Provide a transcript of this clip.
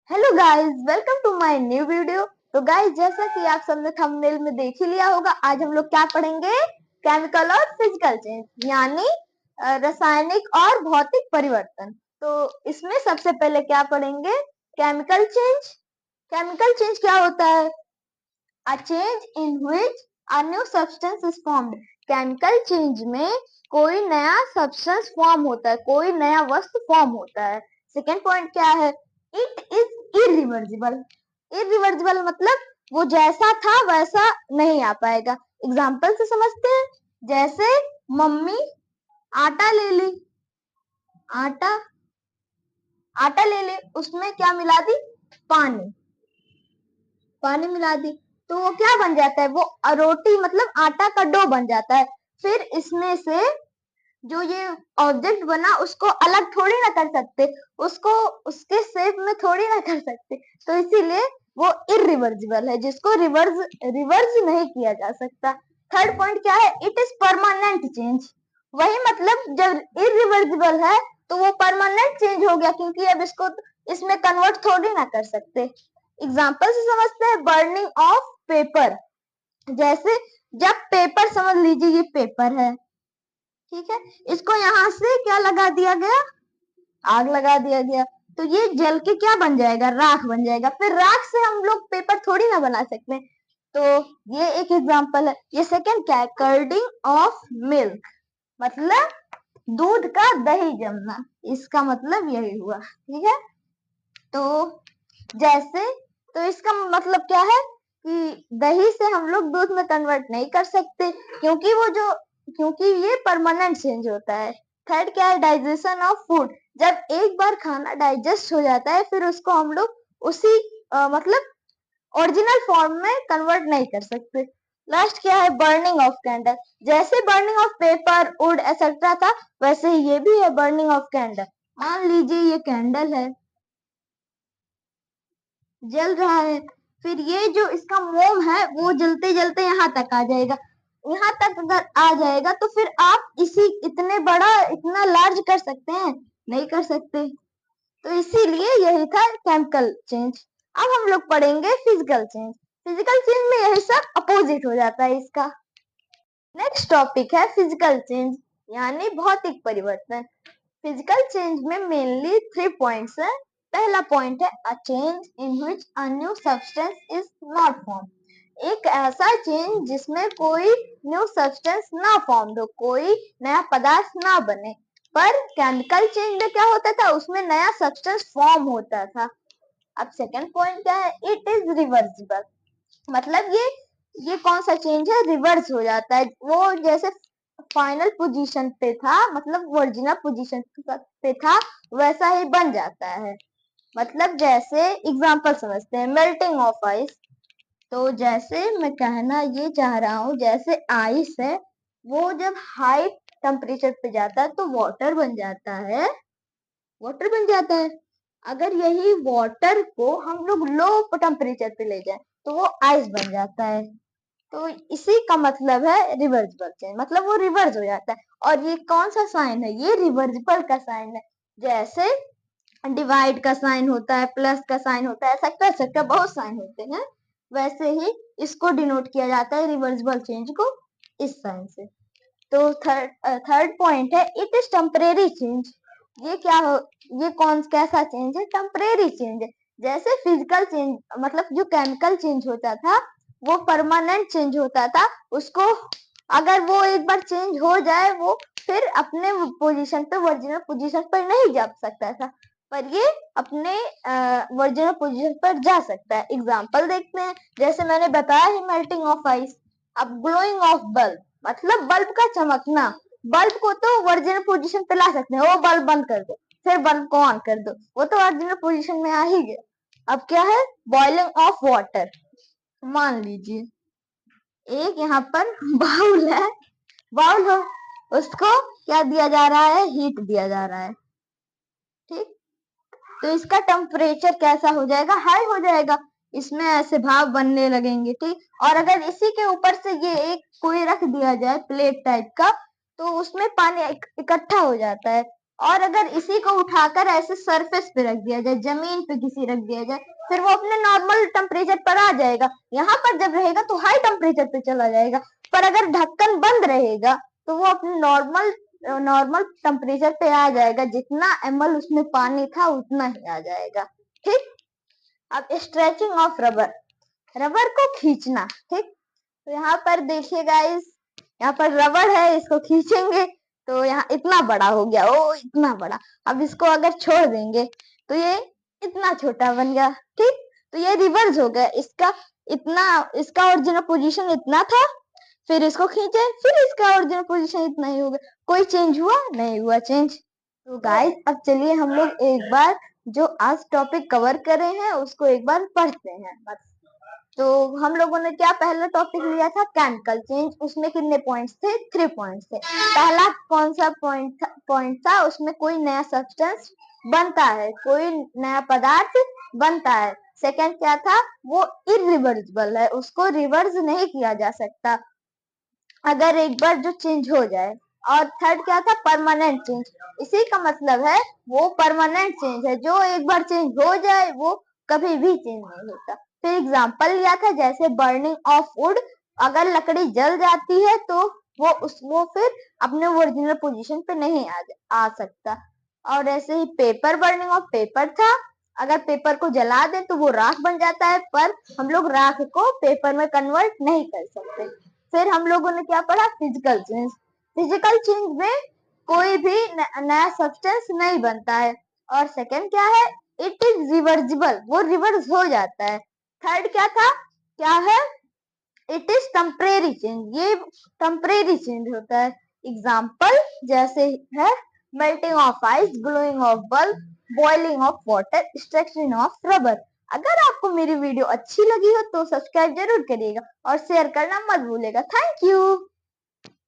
Hello guys, welcome to my new video. तो guys, जैसा कि आप सबने थंबनेल में देख ही लिया होगा, आज हम लोग क्या पढ़ेंगे? केमिकल और फिजिकल चेंज, यानी रासायनिक और भौतिक परिवर्तन। तो इसमें सबसे पहले क्या पढ़ेंगे? Chemical change. केमिकल चेंज क्या होता है? A change in which a new substance is formed. Chemical change में कोई नया सब्सटेंस फॉर्म होता है, कोई नया वस्तु फॉर्म होता है। सेकेंड पॉइंट क्या है? It is irreversible. इरिवर्सिबल मतलब वो जैसा था वैसा नहीं आ पाएगा। एग्जाम्पल से समझते हैं। जैसे मम्मी आटा ले ली, आटा आटा ले ली, उसमें क्या मिला दी? पानी। पानी मिला दी तो वो क्या बन जाता है? वो रोटी मतलब आटा का डो बन जाता है। फिर इसमें से जो ये ऑब्जेक्ट बना उसको अलग थोड़ी ना कर सकते, उसको उसके शेप में थोड़ी ना कर सकते। तो इसीलिए वो इरिवर्सिबल है, जिसको रिवर्स रिवर्स नहीं किया जा सकता। थर्ड पॉइंट क्या है? It is permanent change. वही मतलब जब इरिवर्सिबल है तो वो परमानेंट चेंज हो गया, क्योंकि अब इसको इसमें कन्वर्ट थोड़ी ना कर सकते। एग्जाम्पल से समझते हैं। Burning of paper. जैसे जब पेपर, समझ लीजिए ये पेपर है, ठीक है, इसको यहाँ से क्या लगा दिया गया? आग लगा दिया गया, तो ये जल के क्या बन जाएगा? राख बन जाएगा। फिर राख से हम लोग पेपर थोड़ी ना बना सकते। तो ये एक एग्जांपल है। ये सेकंड क्या है? कर्डिंग ऑफ मिल्क, मतलब दूध का दही जमना, इसका मतलब यही हुआ। ठीक है, तो जैसे, तो इसका मतलब क्या है कि दही से हम लोग दूध में कन्वर्ट नहीं कर सकते, क्योंकि ये परमानेंट चेंज होता है। थर्ड क्या है? Digestion of food. जब एक बार खाना डाइजेस्ट हो जाता है फिर उसको हम लोग उसी मतलब ओरिजिनल फॉर्म में कन्वर्ट नहीं कर सकते। लास्ट क्या है? Burning of candle. जैसे burning of paper, wood etcetera था, वैसे ही ये भी है बर्निंग ऑफ कैंडल। मान लीजिए ये कैंडल है, जल रहा है, फिर ये जो इसका मोम है वो जलते जलते यहाँ तक आ जाएगा। यहाँ तक अगर आ जाएगा तो फिर आप इसी इतने बड़ा, इतना लार्ज कर सकते हैं? नहीं कर सकते। तो इसीलिए यही था केमिकल चेंज। अब हम लोग पढ़ेंगे फिजिकल चेंज। फिजिकल चेंज में यही सब अपोजिट हो जाता है इसका। नेक्स्ट टॉपिक है फिजिकल चेंज, यानी भौतिक परिवर्तन। फिजिकल चेंज में मेनली 3 पॉइंट्स है। पहला पॉइंट है a change in which a new substance is not form. एक ऐसा चेंज जिसमें कोई न्यू सब्सटेंस ना फॉर्म हो, कोई नया पदार्थ ना बने। पर केमिकल चेंज में क्या होता था? उसमें नया सब्सटेंस फॉर्म होता था। अब सेकंड पॉइंट क्या है? It is reversible. मतलब ये कौन सा चेंज है? रिवर्स हो जाता है। वो जैसे फाइनल पोजीशन पे था, मतलब ओरिजिनल पोजीशन पे था, वैसा ही बन जाता है। मतलब जैसे एग्जांपल समझते हैं। Melting of ice. तो जैसे मैं कहना ये चाह रहा हूँ, जैसे आइस है, वो जब हाई टेम्परेचर पे जाता है तो वाटर बन जाता है। वाटर बन जाता है। अगर यही वाटर को हम लोग लो टेम्परेचर पे ले जाए तो वो आइस बन जाता है। तो इसी का मतलब है रिवर्सिबल चेंज, मतलब वो रिवर्स हो जाता है। और ये कौन सा साइन है? ये रिवर्सिबल का साइन है। जैसे डिवाइड का साइन होता है, प्लस का साइन होता है, एक्सेट्रा बहुत साइन होते हैं, वैसे ही इसको डिनोट किया जाता है रिवर्सिबल चेंज को, इस साइन से। तो थर्ड पॉइंट है इट इज टेम्परेरी चेंज। ये क्या हो? ये कौन कैसा चेंज है? टेम्परेरी चेंज है। जैसे फिजिकल चेंज, मतलब जो केमिकल चेंज होता था वो परमानेंट चेंज होता था। उसको अगर वो एक बार चेंज हो जाए वो फिर अपने पोजीशन पे, ओरिजिनल पोजीशन पर नहीं जा सकता था, पर ये अपने ओरिजिनल पोजीशन पर जा सकता है। एग्जांपल देखते हैं। जैसे मैंने बताया ही मेल्टिंग ऑफ आइस। अब ग्लोइंग ऑफ बल्ब, मतलब बल्ब का चमकना। बल्ब को तो ओरिजिनल पोजीशन पे ला सकते हैं, वो बल्ब बंद कर दो, फिर बल्ब को ऑन कर दो, वो तो ओरिजिनल पोजीशन में आ ही गया। अब क्या है? Boiling of water. मान लीजिए एक यहाँ पर बाउल है, बाउल हो, उसको क्या दिया जा रहा है? हीट दिया जा रहा है। ठीक, तो इसका टेम्परेचर कैसा हो जाएगा? हाई हो जाएगा। इसमें ऐसे भाप बनने लगेंगे। ठीक, और अगर इसी के ऊपर से ये एक कोई रख दिया जाए प्लेट टाइप का, तो उसमें पानी इकट्ठा हो जाता है और अगर इसी को उठाकर ऐसे सरफेस पे रख दिया जाए, जमीन पे किसी रख दिया जाए, फिर वो अपने नॉर्मल टेम्परेचर पर आ जाएगा। यहाँ पर जब रहेगा तो हाई टेम्परेचर पे चला जाएगा, पर अगर ढक्कन बंद रहेगा तो वो अपने नॉर्मल टेम्परेचर पे आ जाएगा। जितना ml उसमें पानी था उतना ही आ जाएगा। ठीक। अब स्ट्रेचिंग ऑफ रबर, रबर को खींचना। ठीक। तो यहाँ पर देखिए गाइस, यहाँ पर रबर है, इसको खींचेंगे तो यहाँ इतना बड़ा हो गया, ओ इतना बड़ा। अब इसको अगर छोड़ देंगे तो ये इतना छोटा बन गया। ठीक। तो ये रिवर्स हो गया, इसका ओरिजिनल पोजीशन इतना था, फिर इसको खींचे, फिर इसका ओरिजिनल पोजीशन इतना ही हो गया। कोई चेंज हुआ? नहीं हुआ चेंज। तो गाइस अब चलिए हम लोग एक बार जो आज टॉपिक कवर करे हैं उसको एक बार पढ़ते हैं। तो हम लोगों ने क्या पहला टॉपिक लिया था? Chemical change. उसमें कितने पॉइंट्स थे? 3 पॉइंट्स थे। पहला कौन सा पॉइंट था? उसमें कोई नया सब्सटेंस बनता है, कोई नया पदार्थ बनता है। सेकंड क्या था? वो इरिवर्सिबल है, उसको रिवर्स नहीं किया जा सकता अगर एक बार जो चेंज हो जाए। और थर्ड क्या था? Permanent change. इसी का मतलब है वो परमानेंट चेंज है, जो एक बार चेंज हो जाए वो कभी भी चेंज नहीं होता। फिर एग्जांपल लिया था जैसे बर्निंग ऑफ वुड, अगर लकड़ी जल जाती है तो वो फिर अपने ओरिजिनल पोजीशन पे नहीं आ सकता। और ऐसे ही पेपर, बर्निंग ऑफ पेपर था, अगर पेपर को जला दे तो वो राख बन जाता है, पर हम लोग राख को पेपर में कन्वर्ट नहीं कर सकते। फिर हम लोगों ने क्या पढ़ा? Physical change. फिजिकल चेंज में कोई भी नया सब्सटेंस नहीं बनता है। और सेकंड क्या है? इट इज रिवर्सिबल, वो रिवर्स हो जाता है। थर्ड क्या था? क्या है? इट इज टेम्परेरी चेंज, ये टेम्परेरी चेंज होता है। एग्जाम्पल जैसे है melting of ice, glowing of bulb, boiling of water, extraction of rubber. अगर आपको मेरी वीडियो अच्छी लगी हो तो सब्सक्राइब जरूर करिएगा और शेयर करना मत भूलिएगा। Thank you.